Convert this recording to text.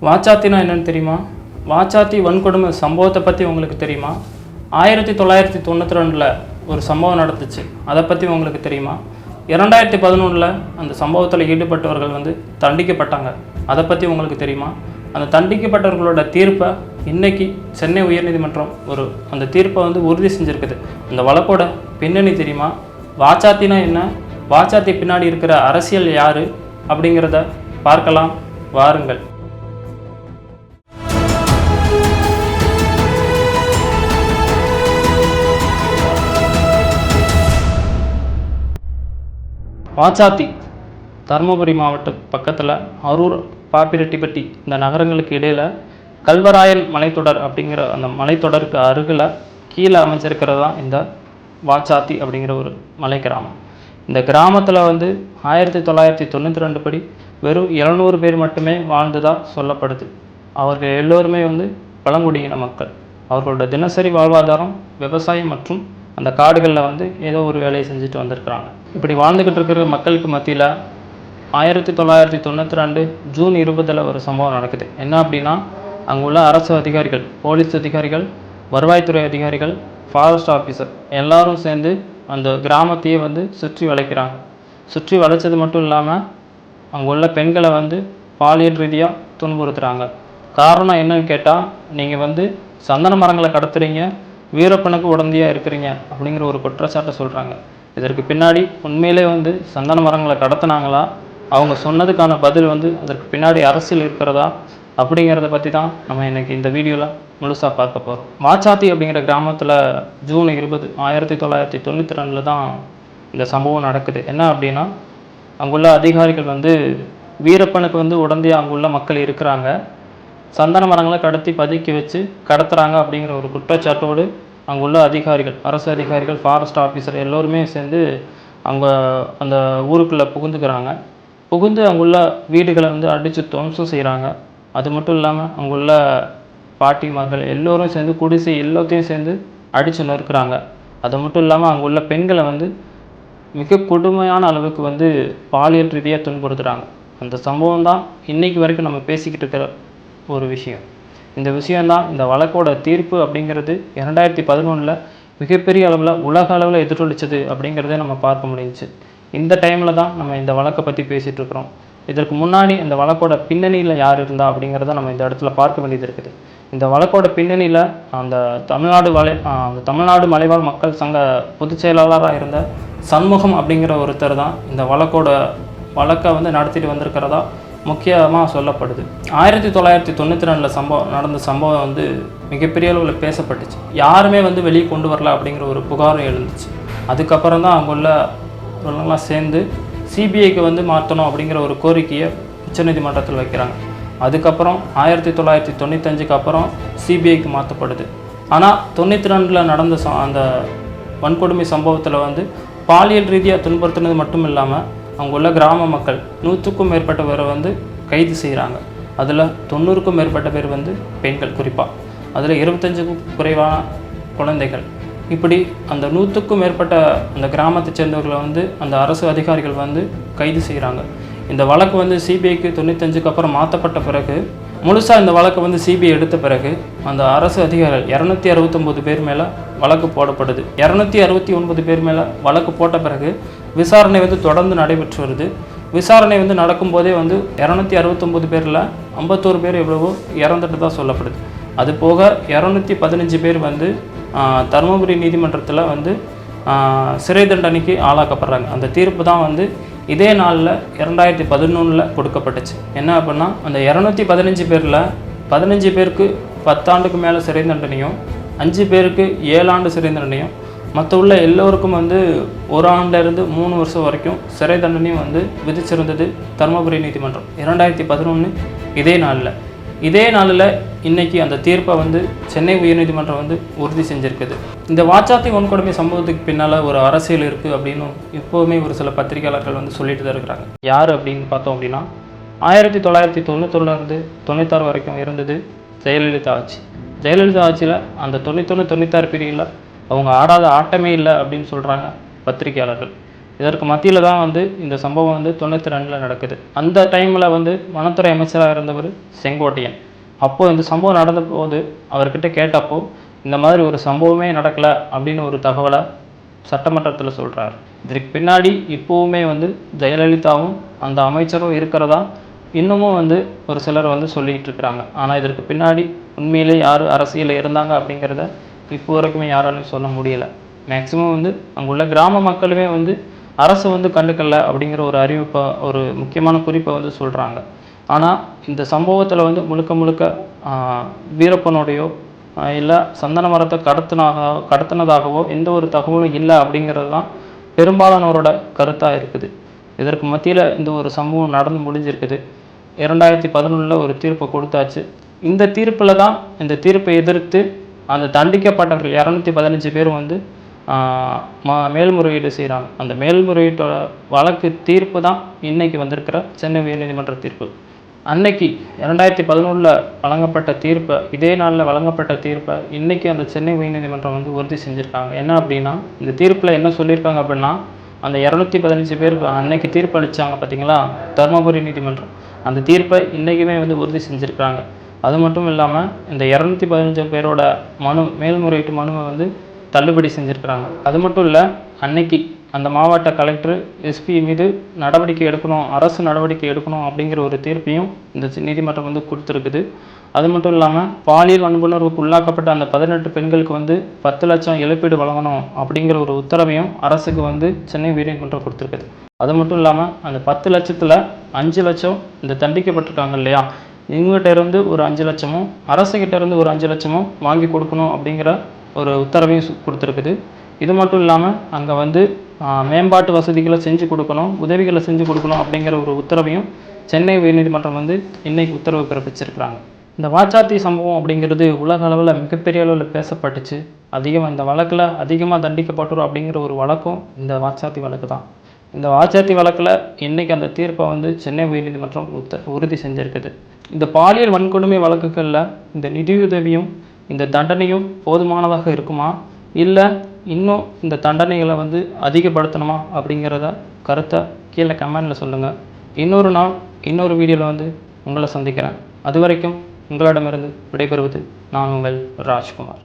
வாச்சாத்தினா என்னென்னு தெரியுமா? வாச்சாத்தி வன்கொடுமை சம்பவத்தை பற்றி உங்களுக்கு தெரியுமா? 1992 ஒரு சம்பவம் நடந்துச்சு, அதை பற்றி உங்களுக்கு தெரியுமா? 2011 அந்த சம்பவத்தில் ஈடுபட்டவர்கள் வந்து தண்டிக்கப்பட்டாங்க, அதை பற்றி உங்களுக்கு தெரியுமா? அந்த தண்டிக்கப்பட்டவர்களோட தீர்ப்பை இன்றைக்கி சென்னை உயர்நீதிமன்றம் அந்த தீர்ப்பை வந்து உறுதி செஞ்சுருக்குது. அந்த வழக்கோட பின்னணி தெரியுமா? வாச்சாத்தினா என்ன, வாச்சாத்தி பின்னாடி இருக்கிற அரசியல் யார் அப்படிங்கிறத பார்க்கலாம், வாருங்கள். வாச்சாத்தி தருமபுரி மாவட்டம் பக்கத்தில் அரூர், பாப்பிரெட்டிப்பட்டி இந்த நகரங்களுக்கு இடையில் கல்வராயன் மலைத்தொடர் அப்படிங்கிற அந்த மலைத்தொடருக்கு அருகில் கீழே அமைச்சிருக்கிறது தான் இந்த வாச்சாத்தி அப்படிங்கிற ஒரு மலை கிராமம். இந்த கிராமத்தில் வந்து 1992 படி வெறும் 700 பேர் மட்டுமே வாழ்ந்ததாக சொல்லப்படுது. அவர்கள் எல்லோருமே வந்து பழங்குடியின மக்கள். அவர்களோட தினசரி வாழ்வாதாரம் விவசாயம் மற்றும் அந்த காடுகளில் வந்து ஏதோ ஒரு வேலையை செஞ்சுட்டு வந்திருக்கிறாங்க. இப்படி வாழ்ந்துக்கிட்டு இருக்கிற மக்களுக்கு மத்தியில் 1992 ஜூன் 20 ஒரு சம்பவம் நடக்குது. என்ன அப்படின்னா, அங்குள்ள அரசு அதிகாரிகள், போலீஸ் அதிகாரிகள், வருவாய்த்துறை அதிகாரிகள், ஃபாரஸ்ட் ஆஃபீஸர் எல்லாரும் சேர்ந்து அந்த கிராமத்தையே வந்து சுற்றி வளைக்கிறாங்க. சுற்றி வளைச்சது மட்டும் இல்லாமல் அங்குள்ள பெண்களை வந்து பாலியல் ரீதியாக துன்புறுத்துகிறாங்க. காரணம் என்னன்னு கேட்டால், நீங்கள் வந்து சந்தன மரங்களை கடத்துறீங்க, வீரப்பனுக்கு உடந்தையாக இருக்கிறீங்க அப்படிங்கிற ஒரு குற்றச்சாட்டை சொல்கிறாங்க. இதற்கு பின்னாடி உண்மையிலே வந்து சந்தன மரங்களை கடத்தினாங்களா, அவங்க சொன்னதுக்கான பதில் வந்து அதற்கு பின்னாடி அரசியல் இருக்கிறதா அப்படிங்கிறத பற்றி தான் நம்ம இன்றைக்கி இந்த வீடியோவில் முழுசாக பார்க்க போகிறோம். வாச்சாத்தி அப்படிங்கிற கிராமத்தில் ஜூன் 20 1992 தான் இந்த சம்பவம் நடக்குது. என்ன அப்படின்னா, அங்குள்ள அதிகாரிகள் வந்து வீரப்பனுக்கு வந்து உடந்தையாக அங்குள்ள மக்கள் இருக்கிறாங்க, சந்தன மரங்களை கடத்தி பதுக்கி வச்சு கடத்துகிறாங்க அப்படிங்கிற ஒரு குற்றச்சாட்டோடு அங்குள்ள அதிகாரிகள், அரசு அதிகாரிகள், ஃபாரஸ்ட் ஆஃபீஸர் எல்லோருமே சேர்ந்து அங்கே அந்த ஊருக்குள்ளே புகுந்து அங்குள்ள வீடுகளை வந்து அடித்து துவம்சம் செய்கிறாங்க. அது மட்டும் இல்லாமல் அங்குள்ள பாட்டிமார்கள் எல்லோரும் சேர்ந்து குடிசை எல்லாத்தையும் சேர்ந்து அடித்து நொறுக்கிறாங்க. அது மட்டும் இல்லாமல் அங்குள்ள பெண்களை வந்து மிக கொடுமையான அளவுக்கு வந்து பாலியல் ரீதியாக துன்புறுத்துகிறாங்க. அந்த சம்பவம் தான் இன்றைக்கு வரைக்கும் நம்ம பேசிக்கிட்டு இருக்கிற ஒரு விஷயம். இந்த விஷயந்தான் இந்த வழக்கோட தீர்ப்பு அப்படிங்கிறது 2011 மிகப்பெரிய அளவில் உலக அளவில் எதிரொலிச்சது அப்படிங்கிறதே நம்ம பார்க்க முடிஞ்சிச்சு. இந்த டைமில் தான் நம்ம இந்த வழக்கை பற்றி பேசிகிட்டு இருக்கிறோம். இதற்கு முன்னாடி இந்த வழக்கோட பின்னணியில் யார் இருந்தா அப்படிங்கிறத நம்ம இந்த இடத்துல பார்க்க வேண்டியது இருக்குது. இந்த வழக்கோட பின்னணியில் அந்த தமிழ்நாடு மலைவாழ் மக்கள் சங்க பொதுச் செயலாளராக இருந்த சண்முகம் அப்படிங்கிற ஒருத்தர் தான் இந்த வழக்கை வந்து நடத்திட்டு வந்திருக்கிறதா முக்கியமாக சொல்லப்படுது. 1992 நடந்த சம்பவம் வந்து மிகப்பெரிய அளவில் பேசப்பட்டுச்சு. யாருமே வந்து வெளியே கொண்டு வரல அப்படிங்கிற ஒரு புகாரும் எழுந்துச்சு. அதுக்கப்புறம் தான் அவங்களாம் சேர்ந்து சிபிஐக்கு வந்து மாற்றணும் அப்படிங்கிற ஒரு கோரிக்கையை உச்சநீதிமன்றத்தில் வைக்கிறாங்க. அதுக்கப்புறம் 1995 அப்புறம் சிபிஐக்கு மாற்றப்படுது. ஆனால் 92 நடந்த அந்த வன்கொடுமை சம்பவத்தில் வந்து பாலியல் ரீதியாக துன்புறுத்தினது மட்டும் இல்லாமல் அங்குள்ள கிராம மக்கள் 100க்கும் மேற்பட்ட பேரை வந்து கைது செய்கிறாங்க. அதில் 90க்கும் மேற்பட்ட பேர் வந்து பெண்கள், குறிப்பாக அதில் 25க்கும் குறைவான குழந்தைகள். இப்படி அந்த 100க்கும் மேற்பட்ட அந்த கிராமத்தை சேர்ந்தவர்களை வந்து அந்த அரசு அதிகாரிகள் வந்து கைது செய்கிறாங்க. இந்த வழக்கு வந்து சிபிஐக்கு 95 அப்புறம் மாற்றப்பட்ட பிறகு, முழுசாக இந்த வழக்கை வந்து சிபிஐ எடுத்த பிறகு அந்த அரசு அதிகாரிகள் 269 பேர் மேலே வழக்கு போடப்படுது. 269 பேர் மேலே வழக்கு போட்ட பிறகு விசாரணை வந்து தொடர்ந்து நடைபெற்று வருது. விசாரணை வந்து நடக்கும்போதே வந்து 269 பேரில் 51 பேர் எவ்வளவோ இறந்துட்டு தான் சொல்லப்படுது. அது போக 215 பேர் வந்து தருமபுரி நீதிமன்றத்தில் வந்து சிறை தண்டனைக்கு ஆளாக்கப்படுறாங்க. அந்த தீர்ப்பு தான் வந்து இதே நாளில் 2011 கொடுக்கப்பட்டுச்சு. என்ன அப்படின்னா, அந்த 215 பேரில் 15 பேருக்கு 10 ஆண்டுக்கு மேலே சிறை தண்டனையும், 5 பேருக்கு 7 ஆண்டு சிறை தண்டனையும், மற்ற உள்ள எல்லோருக்கும் வந்து 1 ஆண்டிலிருந்து 3 வருஷம் வரைக்கும் சிறை தண்டனையும் வந்து விதிச்சிருந்தது தருமபுரி நீதிமன்றம் 2011 இதே நாளில் இன்றைக்கி அந்த தீர்ப்பை வந்து சென்னை உயர்நீதிமன்றம் வந்து உறுதி செஞ்சுருக்குது. இந்த வாச்சாத்தி வன்கொடுமை சம்பவத்துக்கு பின்னால் ஒரு அரசியல் இருக்குது அப்படின்னு எப்போவுமே ஒரு சில பத்திரிகையாளர்கள் வந்து சொல்லிட்டு தான் இருக்கிறாங்க. யார் அப்படின்னு பார்த்தோம் அப்படின்னா, 1991 96 வரைக்கும் இருந்தது ஜெயலலிதா ஆட்சி. ஜெயலலிதா ஆட்சியில் அந்த 91 96 பீரியடில் அவங்க ஆடாத ஆட்டமே இல்லை அப்படின்னு சொல்கிறாங்க பத்திரிகையாளர்கள். இதற்கு மத்தியில் தான் வந்து இந்த சம்பவம் வந்து 92 நடக்குது. அந்த டைமில் வந்து வனத்துறை அமைச்சராக இருந்தவர் செங்கோட்டையன். அப்போது இந்த சம்பவம் நடந்த போது அவர்கிட்ட கேட்டப்போ இந்த மாதிரி ஒரு சம்பவமே நடக்கலை அப்படின்னு ஒரு தகவலை சட்டமன்றத்தில் சொல்கிறார். இதற்கு பின்னாடி இப்போவுமே வந்து ஜெயலலிதாவும் அந்த அமைச்சரும் இருக்கிறதா இன்னமும் வந்து ஒரு சிலர் வந்து சொல்லிகிட்டு இருக்கிறாங்க. ஆனால் இதற்கு பின்னாடி உண்மையிலே யார் அரசியலில் இருந்தாங்க அப்படிங்கிறத இப்போ வரைக்குமே யாராலையும் சொல்ல முடியலை. மேக்சிமம் வந்து அங்குள்ள கிராம மக்களுமே வந்து அரசு வந்து கண்டுக்கல அப்படிங்கிற ஒரு அறிவிப்பை, ஒரு முக்கியமான குறிப்பை வந்து சொல்கிறாங்க. ஆனால் இந்த சம்பவத்தில் வந்து முழுக்க முழுக்க வீரப்பனுடையோ இல்லை சந்தன மரத்தை கடத்தினதாகவோ எந்த ஒரு தகவலும் இல்லை அப்படிங்கிறது தான் பெரும்பாலானோரோட கருத்தாக இருக்குது. இதற்கு மத்தியில் இந்த ஒரு சம்பவம் நடந்து முடிஞ்சிருக்குது. 2011 ஒரு தீர்ப்பை கொடுத்தாச்சு. இந்த தீர்ப்பில் தான் இந்த தீர்ப்பை எதிர்த்து அந்த தண்டிக்கப்பட்டவர்கள் 215 பேர் வந்து மேல்முறையீடு செய்கிறாங்க. அந்த மேல்முறையீட்டோட வழக்கு தீர்ப்பு தான் இன்றைக்கி வந்திருக்கிற சென்னை உயர்நீதிமன்ற தீர்ப்பு. அன்னைக்கு 2011 வழங்கப்பட்ட தீர்ப்பை, இதே நாளில் வழங்கப்பட்ட தீர்ப்பை இன்றைக்கி அந்த சென்னை உயர்நீதிமன்றம் வந்து உறுதி செஞ்சுருக்காங்க. என்ன அப்படின்னா, இந்த தீர்ப்பில் என்ன சொல்லியிருக்காங்க அப்படின்னா, அந்த 215 பேருக்கு அன்னைக்கு தீர்ப்பு அளித்தாங்க பார்த்தீங்களா தருமபுரி நீதிமன்றம், அந்த தீர்ப்பை இன்றைக்குமே வந்து உறுதி செஞ்சுருக்காங்க. அது மட்டும் இல்லாமல் இந்த 215 பேரோட மேல்முறையீட்டு மனுவை வந்து தள்ளுபடி செஞ்சுருக்கிறாங்க. அது மட்டும் இல்லை, அன்னைக்கு அந்த மாவட்ட கலெக்டர் எஸ்பி மீது நடவடிக்கை எடுக்கணும், அரசு நடவடிக்கை எடுக்கணும் அப்படிங்கிற ஒரு தீர்ப்பையும் இந்த நீதிமன்றம் வந்து கொடுத்துருக்குது. அது மட்டும் இல்லாமல் பாலியல் வன்புணர்வுக்கு உள்ளாக்கப்பட்ட அந்த 18 பெண்களுக்கு வந்து 10 லட்சம் இழப்பீடு வழங்கணும் அப்படிங்கிற ஒரு உத்தரவையும் அரசுக்கு வந்து சென்னை உயர்நீதிமன்றம் கொடுத்துருக்குது. அது மட்டும் இல்லாமல் அந்த 10 லட்சத்தில் 5 லட்சம் இந்த தண்டிக்கப்பட்டிருக்காங்க இல்லையா, இவங்ககிட்ட இருந்து ஒரு 5 லட்சமும் அரசுகிட்ட இருந்து ஒரு 5 லட்சமும் வாங்கி கொடுக்கணும் அப்படிங்கிற ஒரு உத்தரவையும் கொடுத்துருக்குது. இது மட்டும் இல்லாமல் அங்கே வந்து மேம்பாட்டு வசதிகளை செஞ்சு கொடுக்கணும், உதவிகளை செஞ்சு கொடுக்கணும் அப்படிங்கிற ஒரு உத்தரவையும் சென்னை உயர்நீதிமன்றம் வந்து இன்றைக்கி உத்தரவு பிறப்பிச்சிருக்கிறாங்க. இந்த வாச்சாத்தி சம்பவம் அப்படிங்கிறது உலக அளவில் மிகப்பெரிய அளவில் பேசப்பட்டுச்சு. இந்த வழக்கில் அதிகமாக தண்டிக்கப்பட்டோம் அப்படிங்கிற ஒரு வழக்கும் இந்த வாச்சாத்தி வழக்கு தான். இந்த வாச்சாத்தி வழக்கில் இன்றைக்கி அந்த தீர்ப்பை வந்து சென்னை உயர்நீதிமன்றம் உறுதி செஞ்சுருக்குது. இந்த பாலியல் வன்கொடுமை வழக்குகளில் இந்த நிதியுதவியும் இந்த தண்டனையும் போதுமானதாக இருக்குமா, இல்லை இன்னும் இந்த தண்டனைகளை வந்து அதிகப்படுத்தணுமா அப்படிங்கிறத கருத்தை கீழே கமெண்டில் சொல்லுங்கள். இன்னொரு நாள் இன்னொரு வீடியோவில் வந்து உங்களை சந்திக்கிறேன். அது வரைக்கும் உங்களிடமிருந்து விடைபெறுவது நான் உங்கள் ராஜ்குமார்.